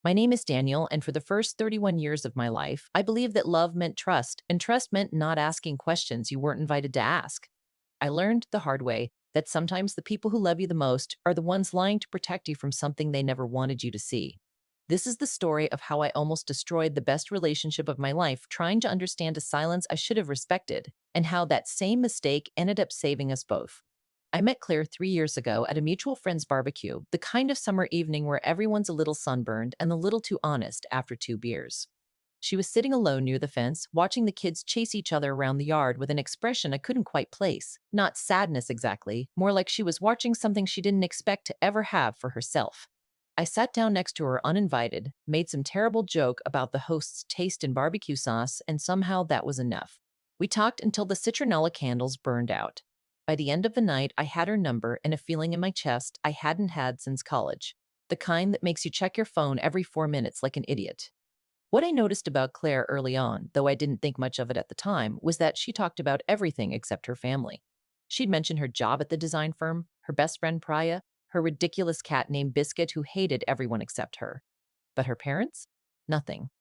My name is Daniel, and for the first 31 years of my life, I believed that love meant trust, and trust meant not asking questions you weren't invited to ask. I learned the hard way that sometimes the people who love you the most are the ones lying to protect you from something they never wanted you to see. This is the story of how I almost destroyed the best relationship of my life trying to understand a silence I should have respected, and how that same mistake ended up saving us both. I met Claire 3 years ago at a mutual friend's barbecue, the kind of summer evening where everyone's a little sunburned and a little too honest after 2 beers. She was sitting alone near the fence, watching the kids chase each other around the yard with an expression I couldn't quite place. Not sadness exactly, more like she was watching something she didn't expect to ever have for herself. I sat down next to her uninvited, made some terrible joke about the host's taste in barbecue sauce, and somehow that was enough. We talked until the citronella candles burned out. By the end of the night, I had her number and a feeling in my chest I hadn't had since college. The kind that makes you check your phone every 4 minutes like an idiot. What I noticed about Claire early on, though I didn't think much of it at the time, was that she talked about everything except her family. She'd mention her job at the design firm, her best friend Priya, her ridiculous cat named Biscuit who hated everyone except her. But her parents? Nothing.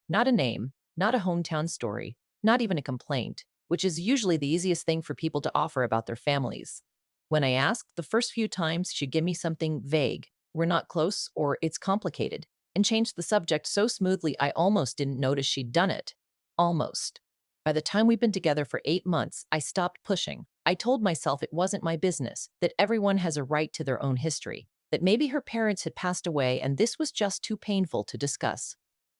Not a name, not a hometown story, not even a complaint, which is usually the easiest thing for people to offer about their families. When I asked, the first few times she'd give me something vague, "We're not close," or "It's complicated," and changed the subject so smoothly I almost didn't notice she'd done it. Almost. By the time we'd been together for 8 months, I stopped pushing. I told myself it wasn't my business, that everyone has a right to their own history, that maybe her parents had passed away and this was just too painful to discuss.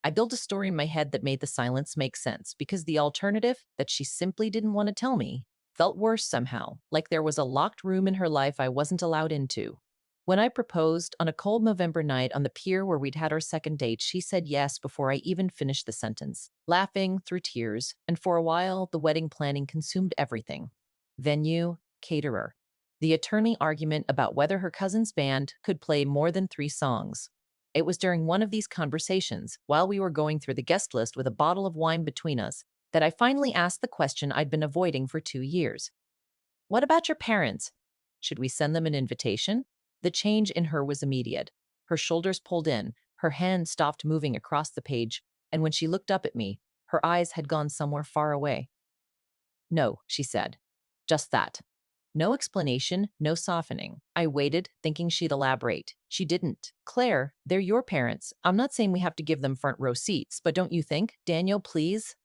I built a story in my head that made the silence make sense because the alternative, that she simply didn't want to tell me, felt worse somehow, like there was a locked room in her life I wasn't allowed into. When I proposed on a cold November night on the pier where we'd had our second date, she said yes before I even finished the sentence, laughing through tears, and for a while, the wedding planning consumed everything. Venue, caterer, the attorney argument about whether her cousin's band could play more than 3 songs. It was during one of these conversations, while we were going through the guest list with a bottle of wine between us, that I finally asked the question I'd been avoiding for 2 years. What about your parents? Should we send them an invitation? The change in her was immediate. Her shoulders pulled in, her hand stopped moving across the page, and when she looked up at me, her eyes had gone somewhere far away. No, she said. Just that. No explanation, no softening. I waited, thinking she'd elaborate. She didn't. Claire, they're your parents. I'm not saying we have to give them front row seats, but don't you think? Daniel, please?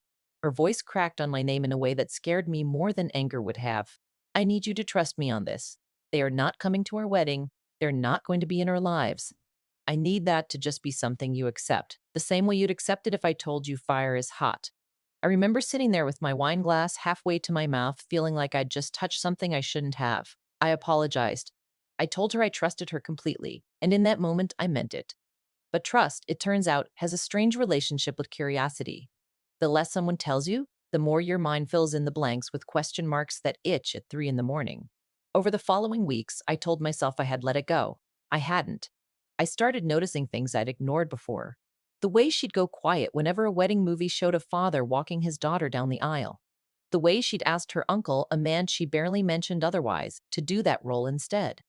Her voice cracked on my name in a way that scared me more than anger would have. I need you to trust me on this. They are not coming to our wedding. They're not going to be in our lives. I need that to just be something you accept, the same way you'd accept it if I told you fire is hot. I remember sitting there with my wine glass halfway to my mouth, feeling like I'd just touched something I shouldn't have. I apologized. I told her I trusted her completely, and in that moment, I meant it. But trust, it turns out, has a strange relationship with curiosity. The less someone tells you, the more your mind fills in the blanks with question marks that itch at 3 in the morning. Over the following weeks, I told myself I had let it go. I hadn't. I started noticing things I'd ignored before. The way she'd go quiet whenever a wedding movie showed a father walking his daughter down the aisle. The way she'd asked her uncle, a man she barely mentioned otherwise, to do that role instead.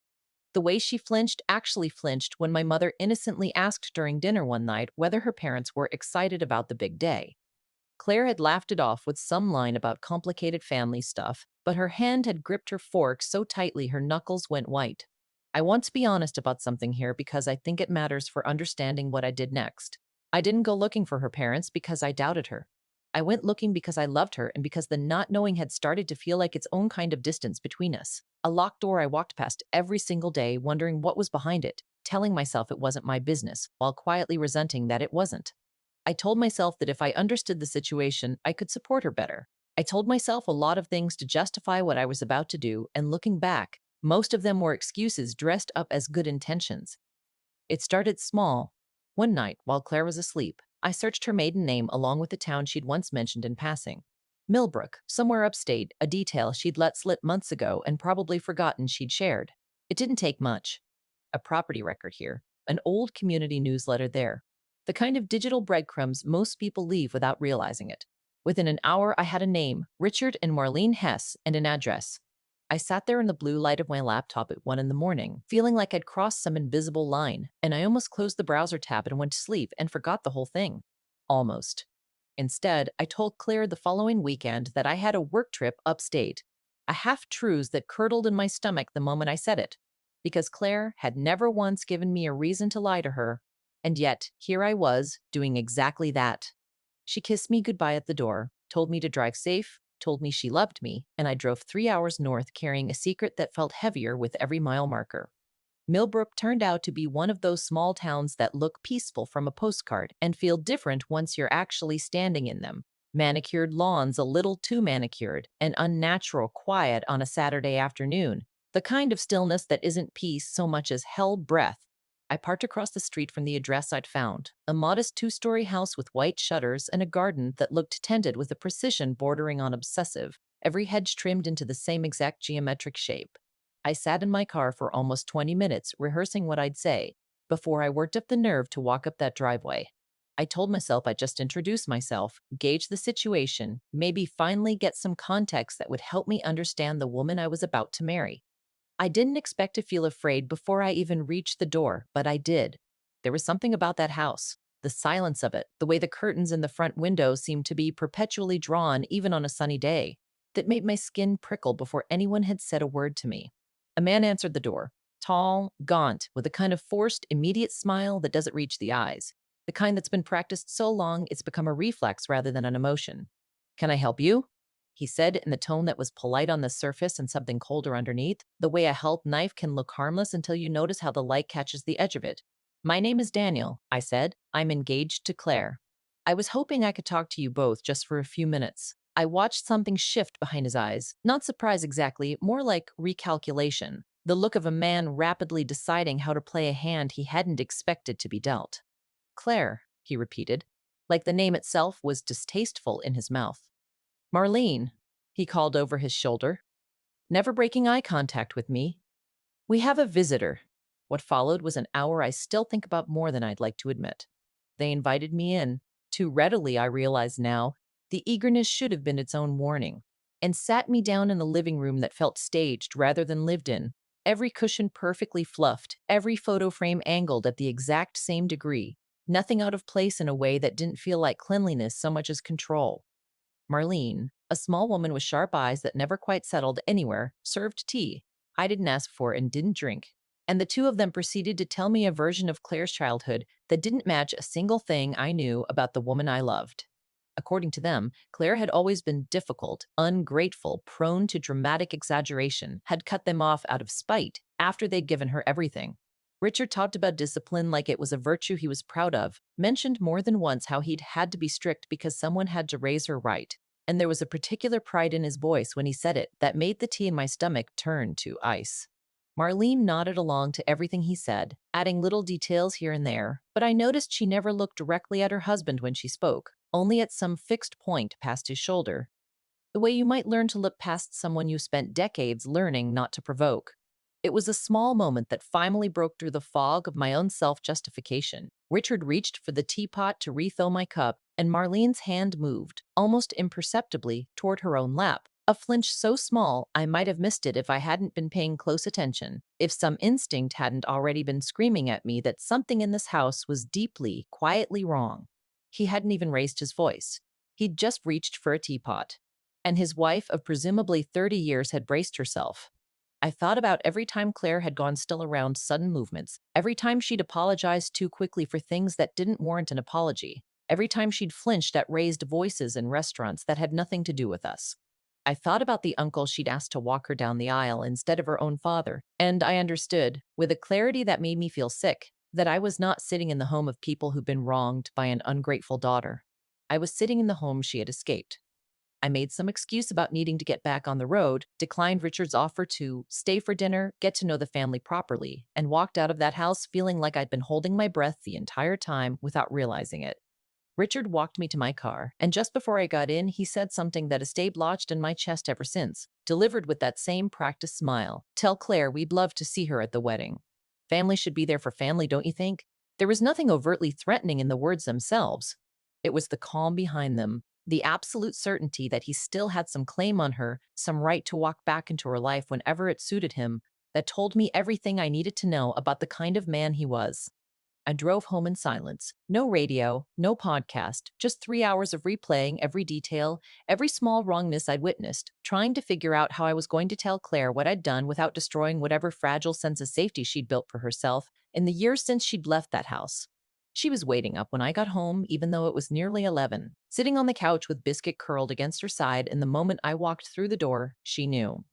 The way she flinched, actually flinched, when my mother innocently asked during dinner one night whether her parents were excited about the big day. Claire had laughed it off with some line about complicated family stuff, but her hand had gripped her fork so tightly her knuckles went white. I want to be honest about something here because I think it matters for understanding what I did next. I didn't go looking for her parents because I doubted her. I went looking because I loved her and because the not knowing had started to feel like its own kind of distance between us. A locked door I walked past every single day, wondering what was behind it, telling myself it wasn't my business, while quietly resenting that it wasn't. I told myself that if I understood the situation, I could support her better. I told myself a lot of things to justify what I was about to do, and looking back, most of them were excuses dressed up as good intentions. It started small. One night, while Claire was asleep, I searched her maiden name along with the town she'd once mentioned in passing. Millbrook, somewhere upstate, a detail she'd let slip months ago and probably forgotten she'd shared. It didn't take much. A property record here, an old community newsletter there. The kind of digital breadcrumbs most people leave without realizing it. Within an hour, I had a name, Richard and Marlene Hess, and an address. I sat there in the blue light of my laptop at 1 in the morning, feeling like I'd crossed some invisible line, and I almost closed the browser tab and went to sleep and forgot the whole thing. Almost. Instead, I told Claire the following weekend that I had a work trip upstate, a half truth that curdled in my stomach the moment I said it, because Claire had never once given me a reason to lie to her, and yet here I was doing exactly that. She kissed me goodbye at the door, told me to drive safe, told me she loved me, and I drove 3 hours north carrying a secret that felt heavier with every mile marker. Millbrook turned out to be one of those small towns that look peaceful from a postcard and feel different once you're actually standing in them. Manicured lawns a little too manicured, and unnatural quiet on a Saturday afternoon. The kind of stillness that isn't peace so much as hell breath. I parked across the street from the address I'd found, a modest two-story house with white shutters and a garden that looked tended with a precision bordering on obsessive, every hedge trimmed into the same exact geometric shape. I sat in my car for almost 20 minutes rehearsing what I'd say before I worked up the nerve to walk up that driveway. I told myself I'd just introduce myself, gauge the situation, maybe finally get some context that would help me understand the woman I was about to marry. I didn't expect to feel afraid before I even reached the door, but I did. There was something about that house, the silence of it, the way the curtains in the front window seemed to be perpetually drawn even on a sunny day, that made my skin prickle before anyone had said a word to me. A man answered the door, tall, gaunt, with a kind of forced, immediate smile that doesn't reach the eyes, the kind that's been practiced so long it's become a reflex rather than an emotion. "Can I help you?" he said in the tone that was polite on the surface and something colder underneath, the way a help knife can look harmless until you notice how the light catches the edge of it. "My name is Daniel," I said. "I'm engaged to Claire." I was hoping I could talk to you both just for a few minutes. I watched something shift behind his eyes. Not surprise exactly, more like recalculation. The look of a man rapidly deciding how to play a hand he hadn't expected to be dealt. "Claire," he repeated, like the name itself was distasteful in his mouth. "Marlene," he called over his shoulder, never breaking eye contact with me. "We have a visitor." What followed was an hour I still think about more than I'd like to admit. They invited me in. Too readily, I realize now. The eagerness should have been its own warning. And sat me down in a living room that felt staged rather than lived in. Every cushion perfectly fluffed, every photo frame angled at the exact same degree. Nothing out of place in a way that didn't feel like cleanliness so much as control. Marlene, a small woman with sharp eyes that never quite settled anywhere, served tea. I didn't ask for and didn't drink. And the two of them proceeded to tell me a version of Claire's childhood that didn't match a single thing I knew about the woman I loved. According to them, Claire had always been difficult, ungrateful, prone to dramatic exaggeration, had cut them off out of spite after they'd given her everything. Richard talked about discipline like it was a virtue he was proud of, mentioned more than once how he'd had to be strict because someone had to raise her right, and there was a particular pride in his voice when he said it that made the tea in my stomach turn to ice. Marlene nodded along to everything he said, adding little details here and there, but I noticed she never looked directly at her husband when she spoke, only at some fixed point past his shoulder, the way you might learn to look past someone you spent decades learning not to provoke. It was a small moment that finally broke through the fog of my own self-justification. Richard reached for the teapot to refill my cup, and Marlene's hand moved, almost imperceptibly, toward her own lap. A flinch so small I might have missed it if I hadn't been paying close attention, if some instinct hadn't already been screaming at me that something in this house was deeply, quietly wrong. He hadn't even raised his voice. He'd just reached for a teapot. And his wife of presumably 30 years had braced herself. I thought about every time Claire had gone still around sudden movements, every time she'd apologized too quickly for things that didn't warrant an apology, every time she'd flinched at raised voices in restaurants that had nothing to do with us. I thought about the uncle she'd asked to walk her down the aisle instead of her own father, and I understood, with a clarity that made me feel sick, that I was not sitting in the home of people who'd been wronged by an ungrateful daughter. I was sitting in the home she had escaped. I made some excuse about needing to get back on the road, declined Richard's offer to stay for dinner, get to know the family properly, and walked out of that house feeling like I'd been holding my breath the entire time without realizing it. Richard walked me to my car, and just before I got in, he said something that has stayed lodged in my chest ever since, delivered with that same practiced smile. "Tell Claire we'd love to see her at the wedding." Family should be there for family, don't you think? There was nothing overtly threatening in the words themselves. It was the calm behind them, The absolute certainty that he still had some claim on her, some right to walk back into her life whenever it suited him, that told me everything I needed to know about the kind of man he was. I drove home in silence. No radio, no podcast, just 3 hours of replaying every detail, every small wrongness I'd witnessed, trying to figure out how I was going to tell Claire what I'd done without destroying whatever fragile sense of safety she'd built for herself in the years since she'd left that house. She was waiting up when I got home, even though it was nearly 11, sitting on the couch with Biscuit curled against her side, and the moment I walked through the door, she knew.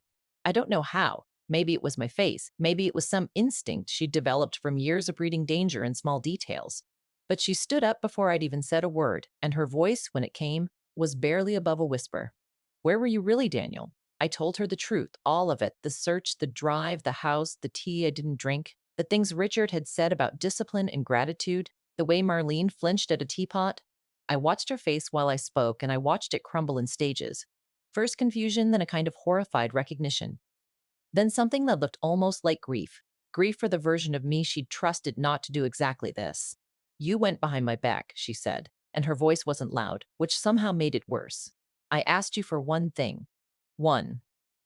I don't know how. Maybe it was my face. Maybe it was some instinct she'd developed from years of reading danger in small details. But she stood up before I'd even said a word, and her voice, when it came, was barely above a whisper. Where were you really, Daniel? I told her the truth, all of it, the search, the drive, the house, the tea I didn't drink, the things Richard had said about discipline and gratitude, the way Marlene flinched at a teapot. I watched her face while I spoke, and I watched it crumble in stages. First confusion, then a kind of horrified recognition. Then something that looked almost like grief. Grief for the version of me she'd trusted not to do exactly this. You went behind my back, she said, and her voice wasn't loud, which somehow made it worse. I asked you for one thing. One.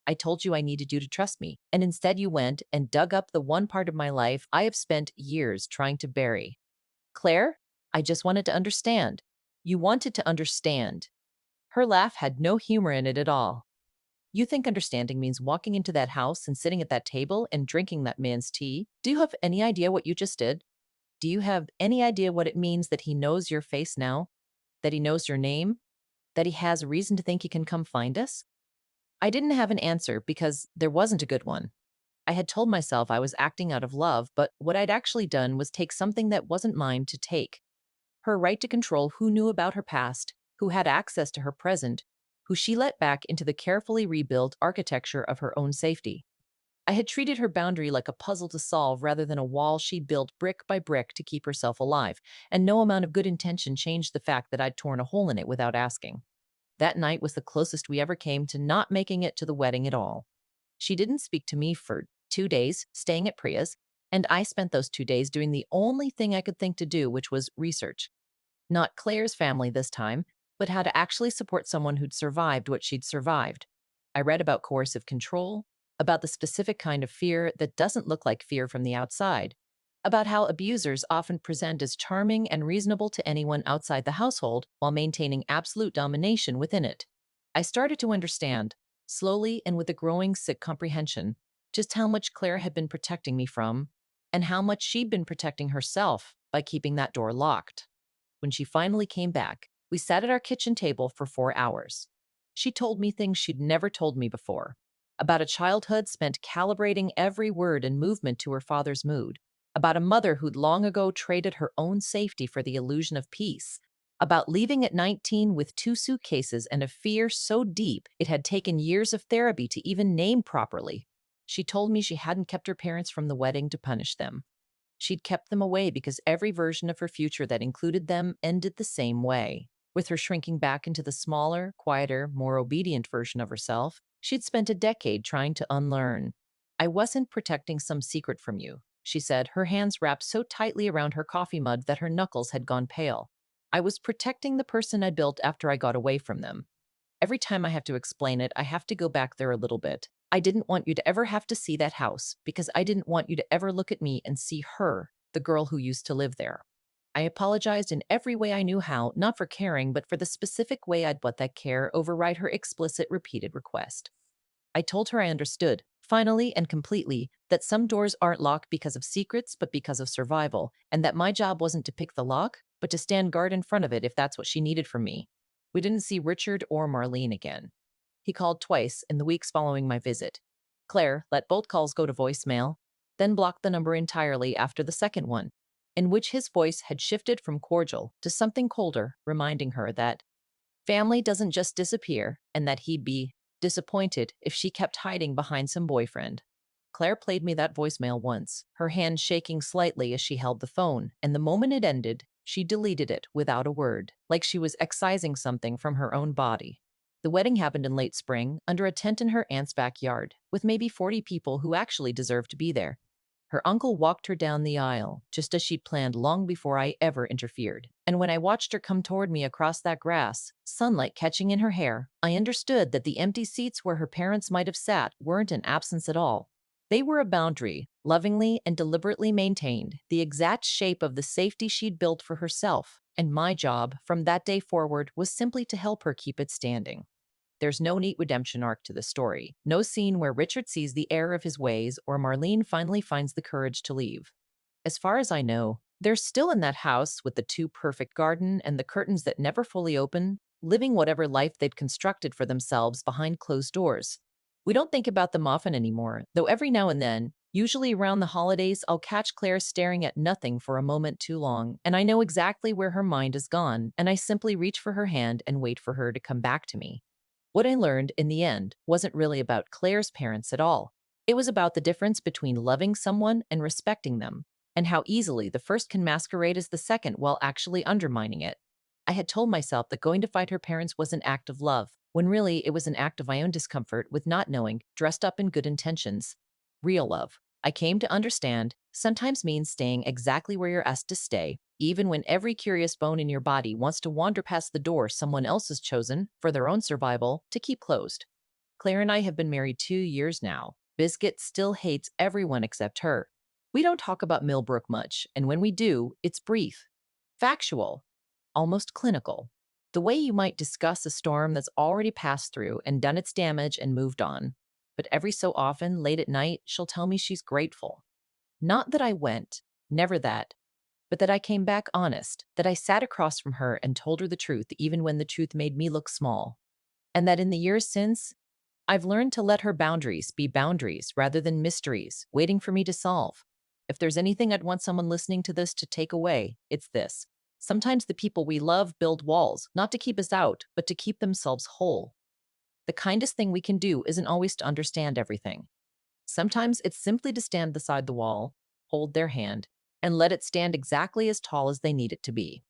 I told you I needed you to trust me, and instead you went and dug up the one part of my life I have spent years trying to bury. Claire, I just wanted to understand. You wanted to understand. Her laugh had no humor in it at all. You think understanding means walking into that house and sitting at that table and drinking that man's tea? Do you have any idea what you just did? Do you have any idea what it means that he knows your face now? That he knows your name? That he has reason to think he can come find us? I didn't have an answer because there wasn't a good one. I had told myself I was acting out of love, but what I'd actually done was take something that wasn't mine to take. Her right to control who knew about her past, who had access to her present, who she let back into the carefully rebuilt architecture of her own safety. I had treated her boundary like a puzzle to solve rather than a wall she built brick by brick to keep herself alive, and no amount of good intention changed the fact that I'd torn a hole in it without asking. That night was the closest we ever came to not making it to the wedding at all. She didn't speak to me for 2 days, staying at Priya's, and I spent those 2 days doing the only thing I could think to do, which was research. Not Claire's family this time, but how to actually support someone who'd survived what she'd survived. I read about coercive control, about the specific kind of fear that doesn't look like fear from the outside, about how abusers often present as charming and reasonable to anyone outside the household while maintaining absolute domination within it. I started to understand, slowly and with a growing sick comprehension, just how much Claire had been protecting me from, and how much she'd been protecting herself by keeping that door locked. When she finally came back, we sat at our kitchen table for 4 hours. She told me things she'd never told me before, about a childhood spent calibrating every word and movement to her father's mood, about a mother who'd long ago traded her own safety for the illusion of peace, about leaving at 19 with 2 suitcases and a fear so deep it had taken years of therapy to even name properly. She told me she hadn't kept her parents from the wedding to punish them. She'd kept them away because every version of her future that included them ended the same way. With her shrinking back into the smaller, quieter, more obedient version of herself, she'd spent a decade trying to unlearn. I wasn't protecting some secret from you, she said, her hands wrapped so tightly around her coffee mug that her knuckles had gone pale. I was protecting the person I built after I got away from them. Every time I have to explain it, I have to go back there a little bit. I didn't want you to ever have to see that house because I didn't want you to ever look at me and see her, the girl who used to live there. I apologized in every way I knew how, not for caring, but for the specific way I'd let that care override her explicit, repeated request. I told her I understood, finally and completely, that some doors aren't locked because of secrets, but because of survival, and that my job wasn't to pick the lock, but to stand guard in front of it if that's what she needed from me. We didn't see Richard or Marlene again. He called twice in the weeks following my visit. Claire let both calls go to voicemail, then blocked the number entirely after the second one, in which his voice had shifted from cordial to something colder, reminding her that family doesn't just disappear and that he'd be disappointed if she kept hiding behind some boyfriend. Claire played me that voicemail once, her hand shaking slightly as she held the phone, and the moment it ended, she deleted it without a word, like she was excising something from her own body. The wedding happened in late spring, under a tent in her aunt's backyard, with maybe 40 people who actually deserved to be there. Her uncle walked her down the aisle, just as she'd planned long before I ever interfered. And when I watched her come toward me across that grass, sunlight catching in her hair, I understood that the empty seats where her parents might have sat weren't an absence at all. They were a boundary, lovingly and deliberately maintained, the exact shape of the safety she'd built for herself. And my job, from that day forward, was simply to help her keep it standing. There's no neat redemption arc to the story, no scene where Richard sees the error of his ways or Marlene finally finds the courage to leave. As far as I know, they're still in that house with the too perfect garden and the curtains that never fully open, living whatever life they'd constructed for themselves behind closed doors. We don't think about them often anymore, though every now and then, usually around the holidays, I'll catch Claire staring at nothing for a moment too long, and I know exactly where her mind is gone, and I simply reach for her hand and wait for her to come back to me. What I learned in the end wasn't really about Claire's parents at all. It was about the difference between loving someone and respecting them, and how easily the first can masquerade as the second while actually undermining it. I had told myself that going to fight her parents was an act of love, when really it was an act of my own discomfort with not knowing, dressed up in good intentions. Real love, I came to understand, sometimes means staying exactly where you're asked to stay, even when every curious bone in your body wants to wander past the door someone else has chosen, for their own survival, to keep closed. Claire and I have been married 2 years now. Biscuit still hates everyone except her. We don't talk about Millbrook much, and when we do, it's brief, factual, almost clinical. The way you might discuss a storm that's already passed through and done its damage and moved on. But every so often, late at night, she'll tell me she's grateful. Not that I went, never that, but that I came back honest, that I sat across from her and told her the truth even when the truth made me look small. And that in the years since, I've learned to let her boundaries be boundaries rather than mysteries, waiting for me to solve. If there's anything I'd want someone listening to this to take away, it's this. Sometimes the people we love build walls, not to keep us out, but to keep themselves whole. The kindest thing we can do isn't always to understand everything. Sometimes it's simply to stand beside the wall, hold their hand, and let it stand exactly as tall as they need it to be.